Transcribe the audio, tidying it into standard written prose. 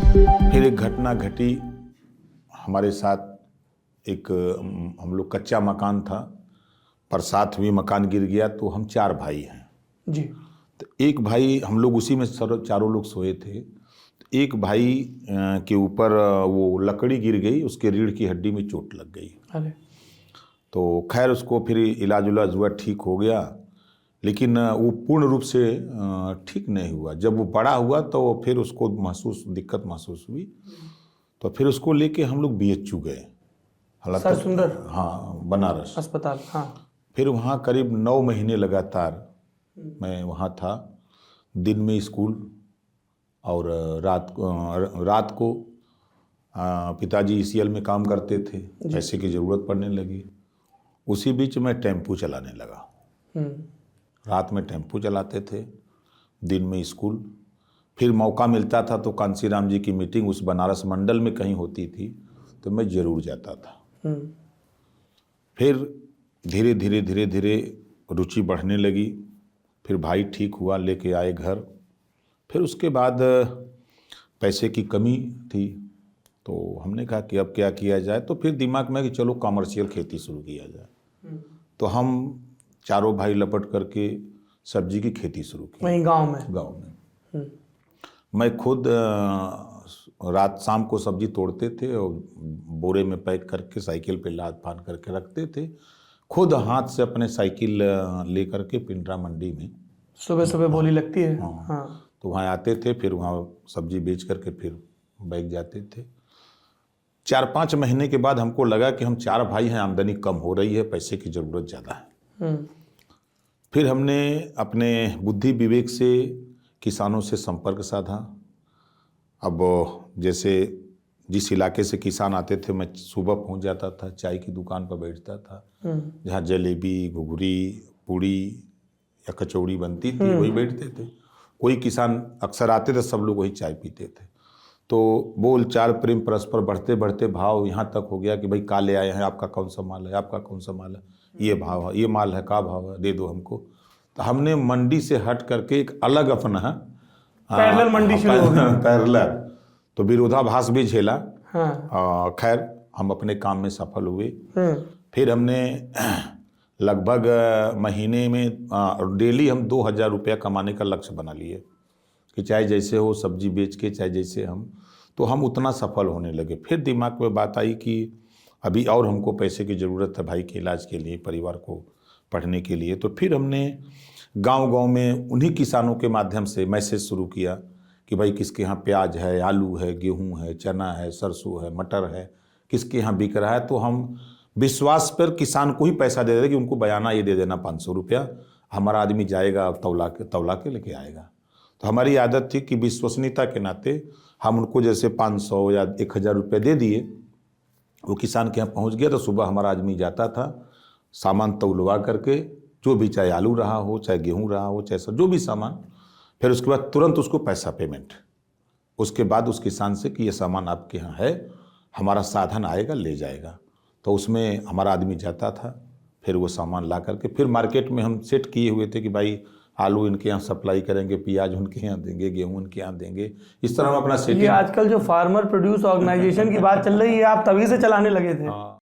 फिर एक घटना घटी हमारे साथ। एक हम लोग कच्चा मकान था, बरसात हुई, मकान गिर गया। तो हम 4 भाई हैं जी। तो एक भाई, हम लोग उसी में चारों लोग सोए थे। तो एक भाई के ऊपर वो लकड़ी गिर गई, उसके रीढ़ की हड्डी में चोट लग गई। अरे। तो खैर उसको फिर इलाज उलाज हुआ, ठीक हो गया, लेकिन वो पूर्ण रूप से ठीक नहीं हुआ। जब वो बड़ा हुआ तो फिर उसको दिक्कत महसूस हुई। तो फिर उसको लेके हम लोग BHU गए, सर सुंदर, हाँ, बनारस अस्पताल। हाँ। फिर वहाँ करीब 9 महीने लगातार मैं वहाँ था। दिन में स्कूल और रात को पिताजी ECL में काम करते थे, पैसे की ज़रूरत पड़ने लगी। उसी बीच मैं टेम्पू चलाने लगा। रात में टेम्पू चलाते थे, दिन में स्कूल। फिर मौका मिलता था तो कांसीराम जी की मीटिंग उस बनारस मंडल में कहीं होती थी तो मैं ज़रूर जाता था। फिर धीरे धीरे रुचि बढ़ने लगी। फिर भाई ठीक हुआ, लेके आए घर। फिर उसके बाद पैसे की कमी थी तो हमने कहा कि अब क्या किया जाए। तो फिर दिमाग में कि चलो कमर्शियल खेती शुरू किया जाए। तो हम चारों भाई लपट करके सब्जी की खेती शुरू की वहीं गांव में। मैं खुद रात शाम को सब्जी तोड़ते थे और बोरे में पैक करके साइकिल पे लाद फान करके रखते थे। खुद हाथ से अपने साइकिल ले करके पिंडरा मंडी में सुबह बोली लगती है। हाँ। तो वहाँ आते थे, फिर वहाँ सब्जी बेच करके फिर बैग जाते थे। 4-5 महीने के बाद हमको लगा कि हम 4 भाई हैं, आमदनी कम हो रही है, पैसे की ज़रूरत ज़्यादा है। फिर हमने अपने बुद्धि विवेक से किसानों से संपर्क साधा। अब जैसे जिस इलाके से किसान आते थे, मैं सुबह पहुंच जाता था, चाय की दुकान पर बैठता था, जहाँ जलेबी, घुघरी, पूड़ी या कचौड़ी बनती थी, वही बैठते थे। कोई किसान अक्सर आते थे, सब लोग वही चाय पीते थे। तो बोल चाल प्रेम परस्पर बढ़ते बढ़ते भाव यहाँ तक हो गया कि भाई का ले आए हैं, आपका कौन सा माल है, आपका कौन सा माल है, ये भाव है, ये माल है, का भाव है, दे दो हमको। तो हमने मंडी से हट करके एक अलग अपना पैरेलल मंडी शुरू हो गई। पैरेलल तो विरोधाभास भी झेला। हाँ। खैर हम अपने काम में सफल हुए। फिर हमने लगभग महीने में डेली हम 2000 रुपया कमाने का लक्ष्य बना लिए कि चाहे जैसे हो सब्जी बेच के, चाहे जैसे हम उतना सफल होने लगे। फिर दिमाग में बात आई कि अभी और हमको पैसे की ज़रूरत है भाई के इलाज के लिए, परिवार को पढ़ने के लिए। तो फिर हमने गांव में उन्हीं किसानों के माध्यम से मैसेज शुरू किया कि भाई किसके यहाँ प्याज है, आलू है, गेहूं है, चना है, सरसों है, मटर है, किसके यहाँ बिक रहा है। तो हम विश्वास पर किसान को ही पैसा दे देते कि उनको बयाना ये दे देना 500 रुपया, हमारा आदमी जाएगा तौला के लेके आएगा। तो हमारी आदत थी कि विश्वसनीयता के नाते हम उनको जैसे 500 या 1000 रुपये दे दिए, वो किसान के यहाँ पहुँच गया। तो सुबह हमारा आदमी जाता था, सामान तौलवा करके, जो भी, चाहे आलू रहा हो, चाहे गेहूं रहा हो, चाहे जो भी सामान, फिर उसके बाद तुरंत उसको पैसा पेमेंट। उसके बाद उस किसान से कि ये सामान आपके यहाँ है, हमारा साधन आएगा ले जाएगा। तो उसमें हमारा आदमी जाता था, फिर वो सामान ला करके फिर मार्केट में हम सेट किए हुए थे कि भाई आलू इनके यहाँ सप्लाई करेंगे, प्याज उनके यहाँ देंगे, गेहूं उनके यहाँ देंगे। इस तरह हम अपना सेटिंग। ये आजकल जो फार्मर प्रोड्यूस ऑर्गेनाइजेशन की बात चल रही है, आप तभी से चलाने लगे थे? हाँ।